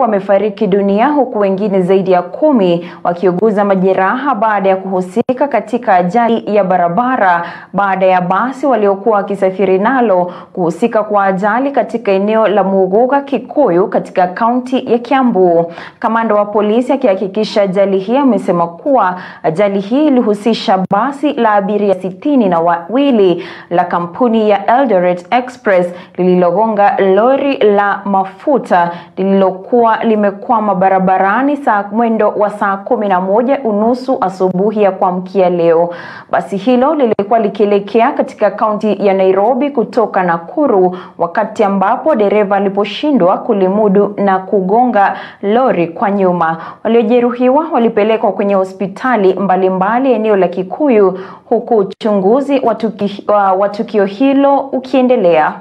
wamefariki dunia huku wengine zaidi ya 10 wakiuguza majeraha baada ya kuhusika katika ajali ya barabara baada ya basi waliokuwa wakisafiri nalo kuhusika kwa ajali katika eneo la Muguga Kikuyu katika kaunti ya Kiambu. Kamanda wa polisi akihakikisha ajali hii amesema kuwa ajali hii ilihusisha basi la abiria 62 la kampuni ya Eldoret Express lililogonga lori la mafuta lililokuwa limekwama barabarani mwendo wa saa 11:30 asubuhi ya kuamkia leo. Basi hilo lilikuwa likielekea katika kaunti ya Nairobi kutoka Nakuru, wakati ambapo dereva aliposhindwa kulimudu na kugonga lori kwa nyuma. Waliojeruhiwa walipelekwa kwenye hospitali mbalimbali eneo la Kikuyu, huku uchunguzi wa tukio hilo ukiendelea.